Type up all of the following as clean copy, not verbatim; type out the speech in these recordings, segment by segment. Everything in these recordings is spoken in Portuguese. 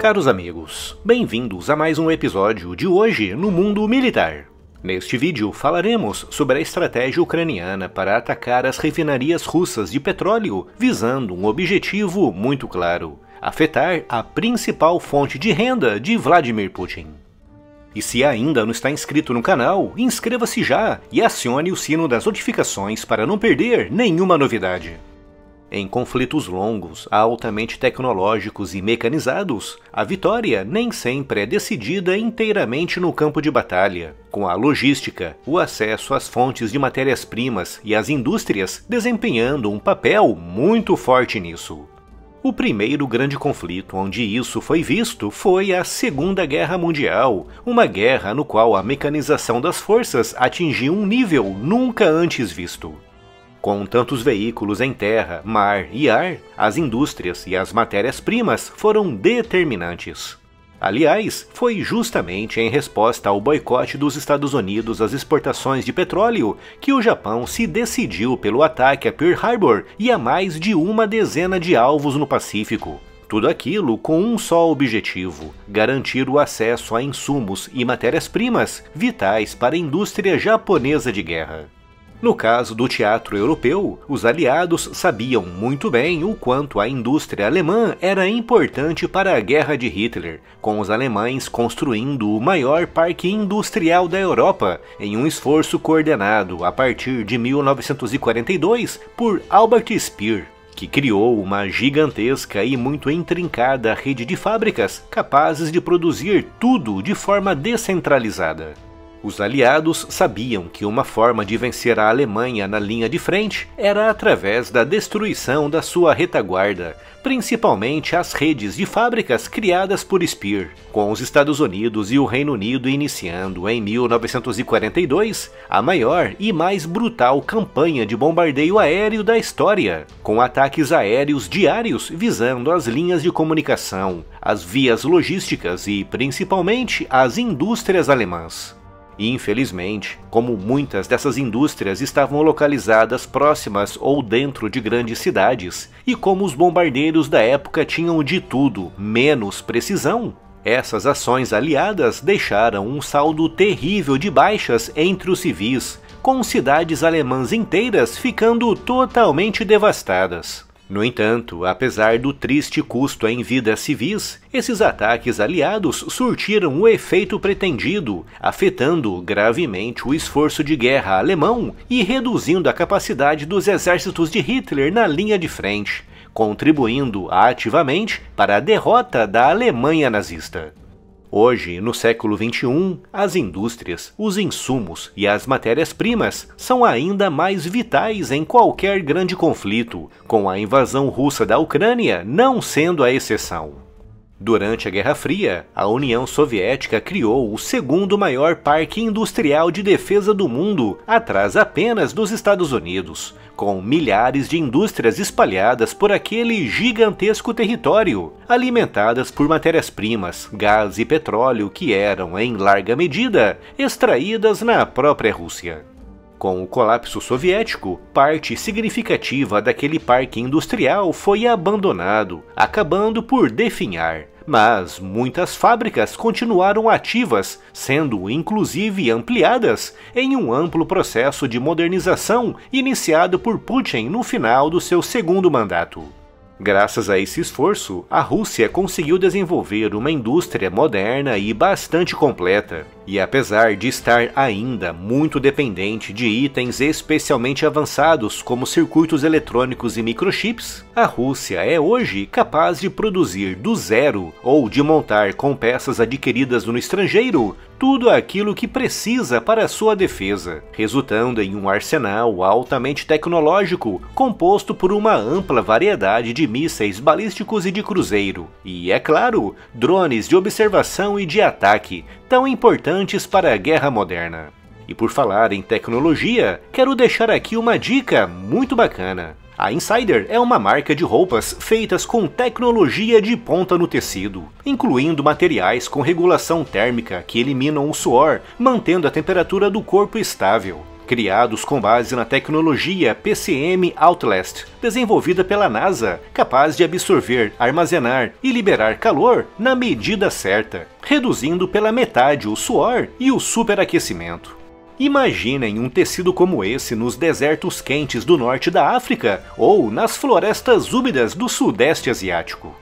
Caros amigos, bem-vindos a mais um episódio de Hoje no Mundo Militar. Neste vídeo falaremos sobre a estratégia ucraniana para atacar as refinarias russas de petróleo, visando um objetivo muito claro: afetar a principal fonte de renda de Vladimir Putin. E se ainda não está inscrito no canal, inscreva-se já e acione o sino das notificações para não perder nenhuma novidade. Em conflitos longos, altamente tecnológicos e mecanizados, a vitória nem sempre é decidida inteiramente no campo de batalha, com a logística, o acesso às fontes de matérias-primas e as indústrias desempenhando um papel muito forte nisso. O primeiro grande conflito onde isso foi visto foi a Segunda Guerra Mundial, uma guerra no qual a mecanização das forças atingiu um nível nunca antes visto. Com tantos veículos em terra, mar e ar, as indústrias e as matérias-primas foram determinantes. Aliás, foi justamente em resposta ao boicote dos Estados Unidos às exportações de petróleo que o Japão se decidiu pelo ataque a Pearl Harbor e a mais de uma dezena de alvos no Pacífico. Tudo aquilo com um só objetivo: garantir o acesso a insumos e matérias-primas vitais para a indústria japonesa de guerra. No caso do teatro europeu, os aliados sabiam muito bem o quanto a indústria alemã era importante para a guerra de Hitler, com os alemães construindo o maior parque industrial da Europa, em um esforço coordenado a partir de 1942 por Albert Speer, que criou uma gigantesca e muito intrincada rede de fábricas capazes de produzir tudo de forma descentralizada. Os aliados sabiam que uma forma de vencer a Alemanha na linha de frente era através da destruição da sua retaguarda, principalmente as redes de fábricas criadas por Speer, com os Estados Unidos e o Reino Unido iniciando em 1942 a maior e mais brutal campanha de bombardeio aéreo da história, com ataques aéreos diários visando as linhas de comunicação, as vias logísticas e, principalmente, as indústrias alemãs. Infelizmente, como muitas dessas indústrias estavam localizadas próximas ou dentro de grandes cidades, e como os bombardeiros da época tinham de tudo menos precisão, essas ações aliadas deixaram um saldo terrível de baixas entre os civis, com cidades alemãs inteiras ficando totalmente devastadas. No entanto, apesar do triste custo em vidas civis, esses ataques aliados surtiram o efeito pretendido, afetando gravemente o esforço de guerra alemão e reduzindo a capacidade dos exércitos de Hitler na linha de frente, contribuindo ativamente para a derrota da Alemanha nazista. Hoje, no século XXI, as indústrias, os insumos e as matérias-primas são ainda mais vitais em qualquer grande conflito, com a invasão russa da Ucrânia não sendo a exceção. Durante a Guerra Fria, a União Soviética criou o segundo maior parque industrial de defesa do mundo, atrás apenas dos Estados Unidos, com milhares de indústrias espalhadas por aquele gigantesco território, alimentadas por matérias-primas, gás e petróleo que eram, em larga medida, extraídas na própria Rússia. Com o colapso soviético, parte significativa daquele parque industrial foi abandonado, acabando por definhar. Mas muitas fábricas continuaram ativas, sendo inclusive ampliadas em um amplo processo de modernização iniciado por Putin no final do seu segundo mandato. Graças a esse esforço, a Rússia conseguiu desenvolver uma indústria moderna e bastante completa. E apesar de estar ainda muito dependente de itens especialmente avançados como circuitos eletrônicos e microchips, a Rússia é hoje capaz de produzir do zero ou de montar com peças adquiridas no estrangeiro tudo aquilo que precisa para sua defesa, resultando em um arsenal altamente tecnológico composto por uma ampla variedade de mísseis balísticos e de cruzeiro, e, é claro, drones de observação e de ataque, tão importantes para a guerra moderna. E por falar em tecnologia, quero deixar aqui uma dica muito bacana. A Insider é uma marca de roupas feitas com tecnologia de ponta no tecido, incluindo materiais com regulação térmica que eliminam o suor, mantendo a temperatura do corpo estável. criados com base na tecnologia PCM Outlast, desenvolvida pela NASA, capaz de absorver, armazenar e liberar calor na medida certa, reduzindo pela metade o suor e o superaquecimento. Imaginem um tecido como esse nos desertos quentes do norte da África ou nas florestas úmidas do sudeste asiático.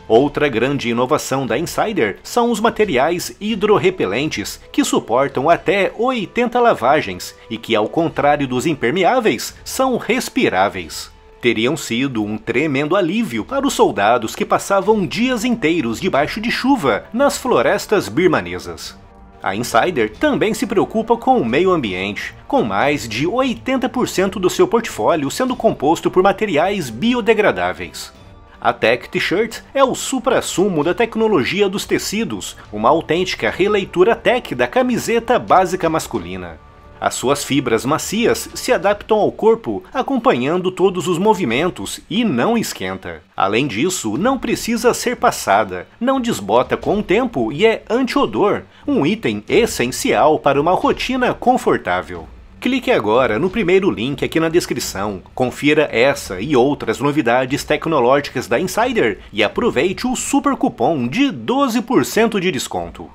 Outra grande inovação da Insider são os materiais hidrorrepelentes, que suportam até 80 lavagens e que, ao contrário dos impermeáveis, são respiráveis. Teriam sido um tremendo alívio para os soldados que passavam dias inteiros debaixo de chuva nas florestas birmanesas. A Insider também se preocupa com o meio ambiente, com mais de 80% do seu portfólio sendo composto por materiais biodegradáveis. A Tech T-Shirt é o suprassumo da tecnologia dos tecidos, uma autêntica releitura tech da camiseta básica masculina. As suas fibras macias se adaptam ao corpo, acompanhando todos os movimentos e não esquenta. Além disso, não precisa ser passada, não desbota com o tempo e é anti-odor, um item essencial para uma rotina confortável. Clique agora no primeiro link aqui na descrição, confira essa e outras novidades tecnológicas da Insider e aproveite o super cupom de 12% de desconto.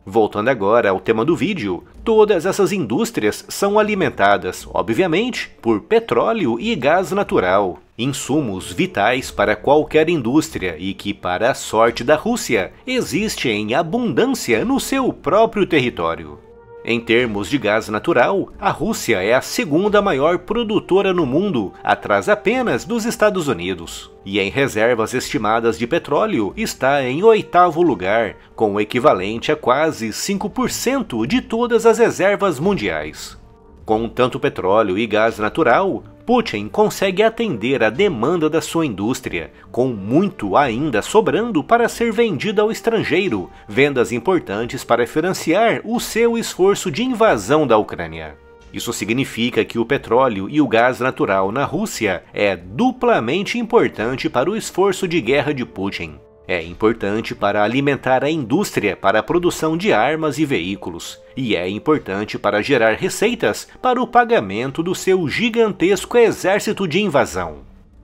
Voltando agora ao tema do vídeo, todas essas indústrias são alimentadas, obviamente, por petróleo e gás natural, insumos vitais para qualquer indústria e que, para a sorte da Rússia, existe em abundância no seu próprio território. Em termos de gás natural, a Rússia é a segunda maior produtora no mundo, atrás apenas dos Estados Unidos. E em reservas estimadas de petróleo está em 8º lugar, com o equivalente a quase 5% de todas as reservas mundiais. Com tanto petróleo e gás natural, Putin consegue atender a demanda da sua indústria, com muito ainda sobrando para ser vendida ao estrangeiro, vendas importantes para financiar o seu esforço de invasão da Ucrânia. Isso significa que o petróleo e o gás natural na Rússia é duplamente importante para o esforço de guerra de Putin. É importante para alimentar a indústria para a produção de armas e veículos, e é importante para gerar receitas para o pagamento do seu gigantesco exército de invasão.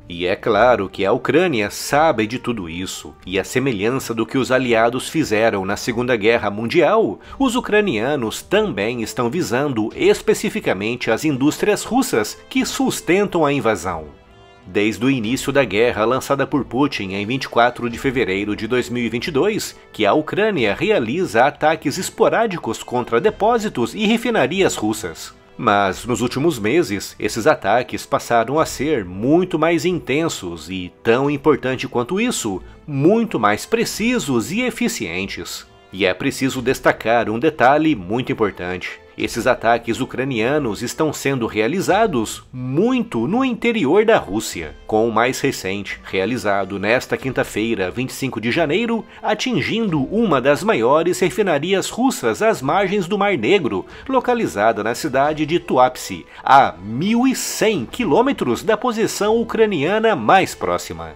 E é claro que a Ucrânia sabe de tudo isso, e à semelhança do que os aliados fizeram na Segunda Guerra Mundial, os ucranianos também estão visando especificamente as indústrias russas que sustentam a invasão. Desde o início da guerra lançada por Putin em 24 de fevereiro de 2022, que a Ucrânia realiza ataques esporádicos contra depósitos e refinarias russas. Mas nos últimos meses, esses ataques passaram a ser muito mais intensos e, tão importante quanto isso, muito mais precisos e eficientes. E é preciso destacar um detalhe muito importante. Esses ataques ucranianos estão sendo realizados muito no interior da Rússia, com o mais recente, realizado nesta quinta-feira, 25 de janeiro, atingindo uma das maiores refinarias russas às margens do Mar Negro, localizada na cidade de Tuapse, a 1.100 quilômetros da posição ucraniana mais próxima.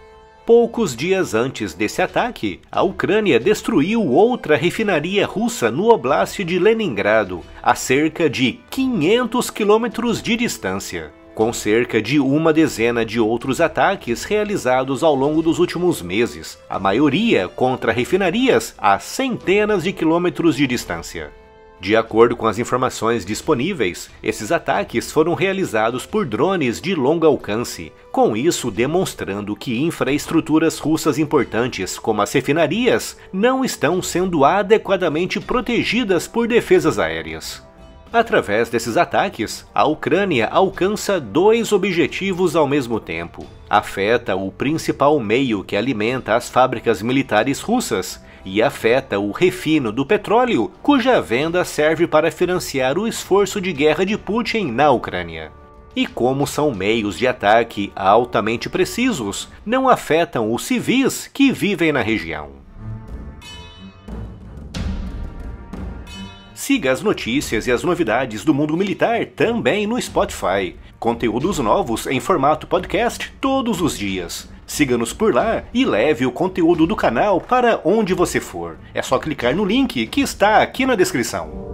Poucos dias antes desse ataque, a Ucrânia destruiu outra refinaria russa no Oblast de Leningrado, a cerca de 500 quilômetros de distância, com cerca de uma dezena de outros ataques realizados ao longo dos últimos meses, a maioria contra refinarias a centenas de quilômetros de distância. De acordo com as informações disponíveis, esses ataques foram realizados por drones de longo alcance, com isso demonstrando que infraestruturas russas importantes, como as refinarias, não estão sendo adequadamente protegidas por defesas aéreas. Através desses ataques, a Ucrânia alcança dois objetivos ao mesmo tempo. Afeta o principal meio que alimenta as fábricas militares russas, e afeta o refino do petróleo, cuja venda serve para financiar o esforço de guerra de Putin na Ucrânia. E como são meios de ataque altamente precisos, não afetam os civis que vivem na região. Siga as notícias e as novidades do mundo militar também no Spotify. Conteúdos novos em formato podcast todos os dias. Siga-nos por lá e leve o conteúdo do canal para onde você for. É só clicar no link que está aqui na descrição.